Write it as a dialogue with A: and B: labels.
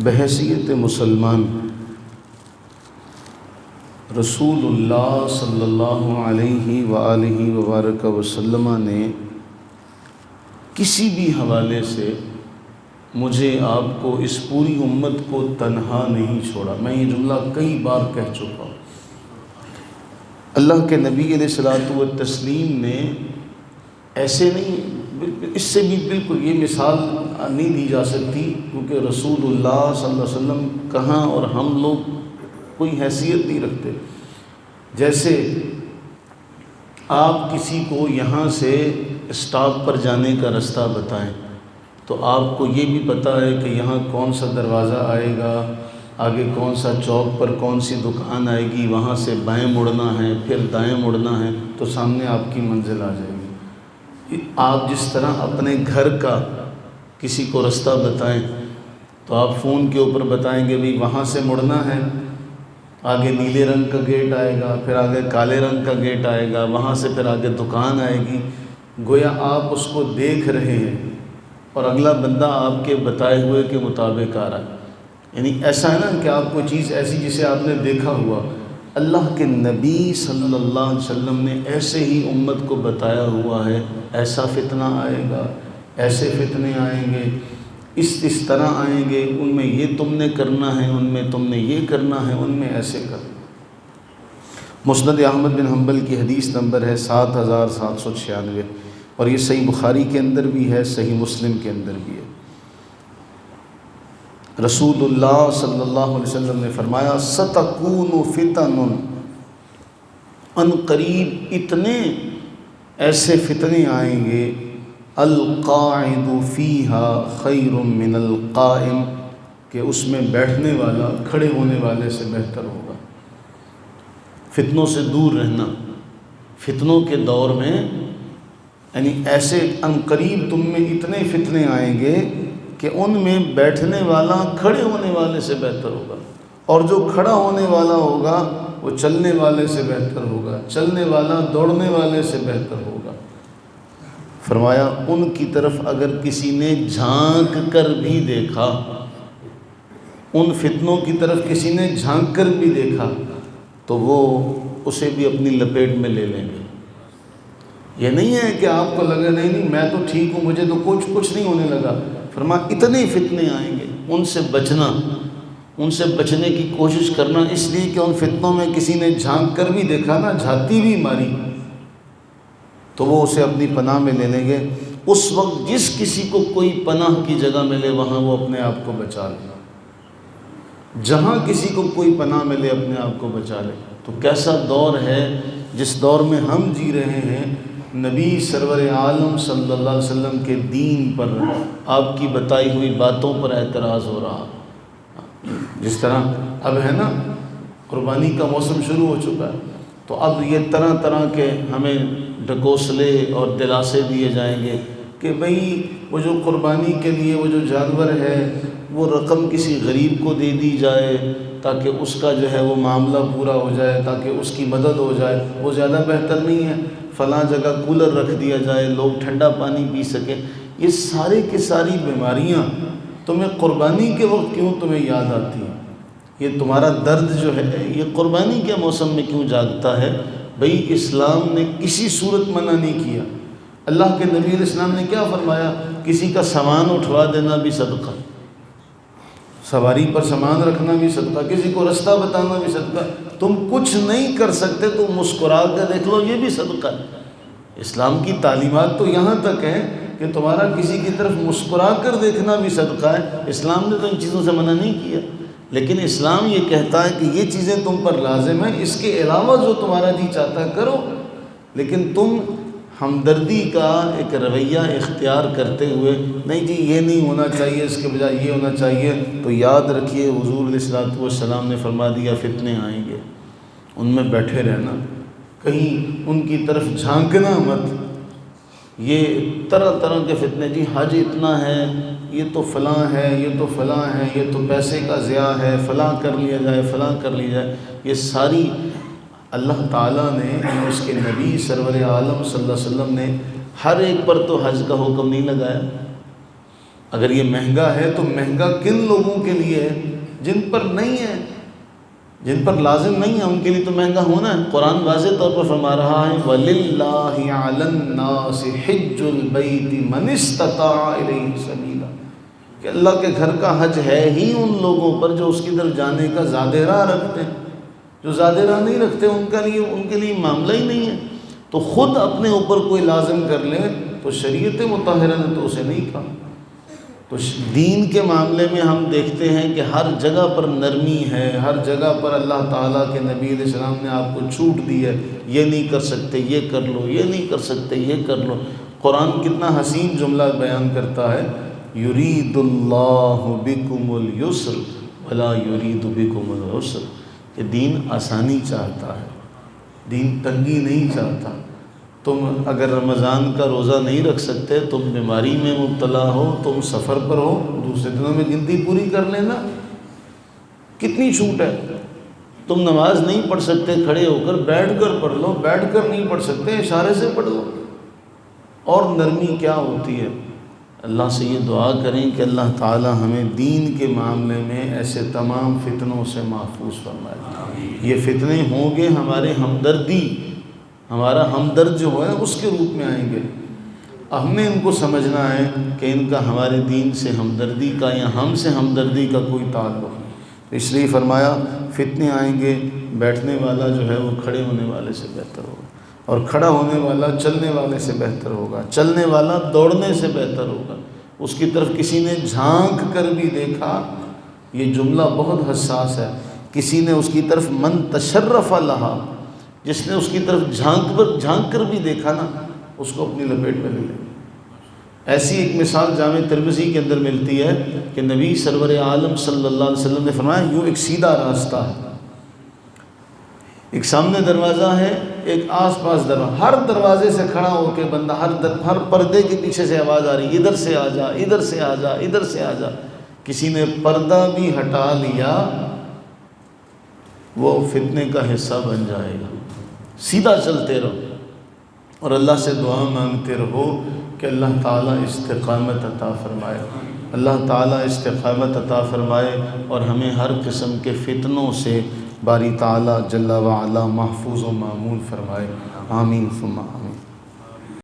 A: بحیثیت مسلمان رسول اللہ صلی اللہ علیہ وآلہ وبارک وسلم نے کسی بھی حوالے سے مجھے آپ کو اس پوری امت کو تنہا نہیں چھوڑا۔ میں یہ جملہ کئی بار کہہ چکا ہوں۔ اللہ کے نبی علیہ الصلوۃ والتسلیم نے ایسے نہیں، اس سے بھی بالکل یہ مثال نہیں دی جا سکتی، کیونکہ رسول اللہ صلی اللہ علیہ وسلم کہاں اور ہم لوگ کوئی حیثیت نہیں رکھتے۔ جیسے آپ کسی کو یہاں سے اسٹاپ پر جانے کا رستہ بتائیں تو آپ کو یہ بھی پتہ ہے کہ یہاں کون سا دروازہ آئے گا، آگے کون سا چوک پر کون سی دکان آئے گی، وہاں سے بائیں مڑنا ہے، پھر دائیں مڑنا ہے، تو سامنے آپ کی منزل آ جائے گی۔ آپ جس طرح اپنے گھر کا کسی کو رستہ بتائیں تو آپ فون کے اوپر بتائیں گے بھی وہاں سے مڑنا ہے، آگے نیلے رنگ کا گیٹ آئے گا، پھر آگے کالے رنگ کا گیٹ آئے گا، وہاں سے پھر آگے دکان آئے گی۔ گویا آپ اس کو دیکھ رہے ہیں اور اگلا بندہ آپ کے بتائے ہوئے کے مطابق آ رہا ہے۔ یعنی ایسا ہے نا کہ آپ کوئی چیز ایسی جسے آپ نے دیکھا ہوا، اللہ کے نبی صلی اللہ علیہ وسلم نے ایسے ہی امت کو بتایا ہوا ہے، ایسا فتنہ آئے گا، ایسے فتنے آئیں گے، اس طرح آئیں گے، ان میں یہ تم نے کرنا ہے، ان میں تم نے یہ کرنا ہے، ان میں ایسے کرنا۔ مسند احمد بن حنبل کی حدیث نمبر ہے 7796، اور یہ صحیح بخاری کے اندر بھی ہے، صحیح مسلم کے اندر بھی ہے۔ رسول اللہ صلی اللہ علیہ وسلم نے فرمایا ستکون فتن، ان قریب اتنے ایسے فتنے آئیں گے، القاعد فیہا خیر من القائم، کہ اس میں بیٹھنے والا کھڑے ہونے والے سے بہتر ہوگا۔ فتنوں سے دور رہنا، فتنوں کے دور میں یعنی ایسے ان قریب تم میں اتنے فتنے آئیں گے کہ ان میں بیٹھنے والا کھڑے ہونے والے سے بہتر ہوگا، اور جو کھڑا ہونے والا ہوگا وہ چلنے والے سے بہتر ہوگا، چلنے والا دوڑنے والے سے بہتر ہوگا۔ فرمایا ان کی طرف اگر کسی نے جھانک کر بھی دیکھا، ان فتنوں کی طرف کسی نے جھانک کر بھی دیکھا تو وہ اسے بھی اپنی لپیٹ میں لے لیں گے۔ یہ نہیں ہے کہ آپ کو لگے نہیں میں تو ٹھیک ہوں، مجھے تو کچھ نہیں ہونے لگا۔ فرمایا اتنے فتنے آئیں گے، ان سے بچنا، ان سے بچنے کی کوشش کرنا، اس لیے کہ ان فتنوں میں کسی نے جھانک کر بھی دیکھا نا، جھانتی بھی ماری، تو وہ اسے اپنی پناہ میں لے لیں گے۔ اس وقت جس کسی کو کوئی پناہ کی جگہ ملے وہاں وہ اپنے آپ کو بچا لے، جہاں کسی کو کوئی پناہ ملے اپنے آپ کو بچا لے۔ تو کیسا دور ہے جس دور میں ہم جی رہے ہیں، نبی سرور عالم صلی اللہ علیہ وسلم کے دین پر، آپ کی بتائی ہوئی باتوں پر اعتراض ہو رہا۔ جس طرح اب ہے نا قربانی کا موسم شروع ہو چکا ہے، تو اب یہ طرح طرح کے ہمیں ڈھکوسلے اور دلاسے دیے جائیں گے کہ بھئی وہ جو قربانی کے لیے وہ جو جانور ہے وہ رقم کسی غریب کو دے دی جائے تاکہ اس کا جو ہے وہ معاملہ پورا ہو جائے، تاکہ اس کی مدد ہو جائے، وہ زیادہ بہتر نہیں ہے؟ فلاں جگہ کولر رکھ دیا جائے، لوگ ٹھنڈا پانی پی سکیں۔ یہ سارے کی ساری بیماریاں تمہیں قربانی کے وقت کیوں تمہیں یاد آتی ہیں؟ یہ تمہارا درد جو ہے یہ قربانی کے موسم میں کیوں جاگتا ہے؟ بھئی اسلام نے کسی صورت منع نہیں کیا۔ اللہ کے نبی علیہ السلام نے کیا فرمایا؟ کسی کا سامان اٹھوا دینا بھی صدقہ، سواری پر سامان رکھنا بھی صدقہ، کسی کو رستہ بتانا بھی صدقہ۔ تم کچھ نہیں کر سکتے تو مسکرا کر دیکھ لو، یہ بھی صدقہ ہے۔ اسلام کی تعلیمات تو یہاں تک ہیں کہ تمہارا کسی کی طرف مسکرا کر دیکھنا بھی صدقہ ہے۔ اسلام نے تو ان چیزوں سے منع نہیں کیا، لیکن اسلام یہ کہتا ہے کہ یہ چیزیں تم پر لازم ہیں، اس کے علاوہ جو تمہارا جی چاہتا ہے کرو۔ لیکن تم ہمدردی کا ایک رویہ اختیار کرتے ہوئے نہیں جی یہ نہیں ہونا چاہیے، اس کے بجائے یہ ہونا چاہیے، تو یاد رکھیے حضور علیہ الصلوۃ والسلام نے فرما دیا فتنے آئیں گے، ان میں بیٹھے رہنا، کہیں ان کی طرف جھانکنا مت۔ یہ طرح طرح کے فتنے، جی حج اتنا ہے، یہ تو فلاں ہے، یہ تو فلاں ہے، یہ تو پیسے کا ضیاع ہے، فلاں کر لیا جائے، فلاں کر لیا جائے۔ یہ ساری اللہ تعالیٰ نے، اس کے نبی سرور عالم صلی اللہ علیہ وسلم نے ہر ایک پر تو حج کا حکم نہیں لگایا۔ اگر یہ مہنگا ہے تو مہنگا کن لوگوں کے لیے ہے؟ جن پر نہیں ہے، جن پر لازم نہیں ہے ان کے لیے تو مہنگا ہونا ہے۔ قرآن واضح طور پر فرما رہا ہے وَلِلَّهِ عَلَى النَّاسِ حِجُّ الْبَيْتِ مَنِ اسْتَطَاعَ إِلَيْهِ سَبِيلًا، کہ اللہ کے گھر کا حج ہے ہی ان لوگوں پر جو اس کی طرف جانے کا زیادہ راہ رکھتے ہیں۔ جو زیادہ راہ نہیں رکھتے ان کے لیے معاملہ ہی نہیں ہے۔ تو خود اپنے اوپر کوئی لازم کر لے تو شریعت مطہرہ نے تو اسے نہیں کہا۔ تو دین کے معاملے میں ہم دیکھتے ہیں کہ ہر جگہ پر نرمی ہے، ہر جگہ پر اللہ تعالیٰ کے نبی علیہ السلام نے آپ کو چھوٹ دی ہے، یہ نہیں کر سکتے یہ کر لو، یہ نہیں کر سکتے یہ کر لو۔ قرآن کتنا حسین جملہ بیان کرتا ہے، یرید اللہ بکم الیسر ولا یرید بکم العسر، کہ دین آسانی چاہتا ہے، دین تنگی نہیں چاہتا۔ تم اگر رمضان کا روزہ نہیں رکھ سکتے، تم بیماری میں مبتلا ہو، تم سفر پر ہو، دوسرے دنوں میں گنتی پوری کر لینا، کتنی چھوٹ ہے۔ تم نماز نہیں پڑھ سکتے کھڑے ہو کر، بیٹھ کر پڑھ لو، بیٹھ کر نہیں پڑھ سکتے اشارے سے پڑھ لو۔ اور نرمی کیا ہوتی ہے۔ اللہ سے یہ دعا کریں کہ اللہ تعالی ہمیں دین کے معاملے میں ایسے تمام فتنوں سے محفوظ فرمائے۔ یہ فتنے ہوں گے ہمارے ہمدردی، ہمارا ہمدرد جو ہے اس کے روپ میں آئیں گے۔ ہم نے ان کو سمجھنا ہے کہ ان کا ہمارے دین سے ہمدردی کا یا ہم سے ہمدردی کا کوئی تعلق نہیں۔ اس لیے فرمایا فتنے آئیں گے، بیٹھنے والا جو ہے وہ کھڑے ہونے والے سے بہتر ہوگا، اور کھڑا ہونے والا چلنے والے سے بہتر ہوگا، چلنے والا دوڑنے سے بہتر ہوگا۔ اس کی طرف کسی نے جھانک کر بھی دیکھا، یہ جملہ بہت حساس ہے، کسی نے اس کی طرف من تشرف لہا، جس نے اس کی طرف جھانک کر بھی دیکھا نا، اس کو اپنی لپیٹ میں لے لے۔ ایسی ایک مثال جامع ترمذی کے اندر ملتی ہے کہ نبی سرور عالم صلی اللہ علیہ وسلم نے فرمایا یوں ایک سیدھا راستہ ہے، ایک سامنے دروازہ ہے، ایک آس پاس دروازہ، ہر دروازے سے کھڑا ہو کے بندہ ہر پردے کے پیچھے سے آواز آ رہی، ادھر سے آ جا، ادھر سے آ جا، ادھر سے آ جا۔ کسی نے پردہ بھی ہٹا لیا وہ فتنے کا حصہ بن جائے گا۔ سیدھا چلتے رہو اور اللہ سے دعا مانگتے رہو کہ اللہ تعالیٰ استقامت عطا فرمائے، اللہ تعالیٰ استقامت عطا فرمائے اور ہمیں ہر قسم کے فتنوں سے باری تعالیٰ جل وعلا محفوظ و معمول فرمائے۔ آمین ثم آمین۔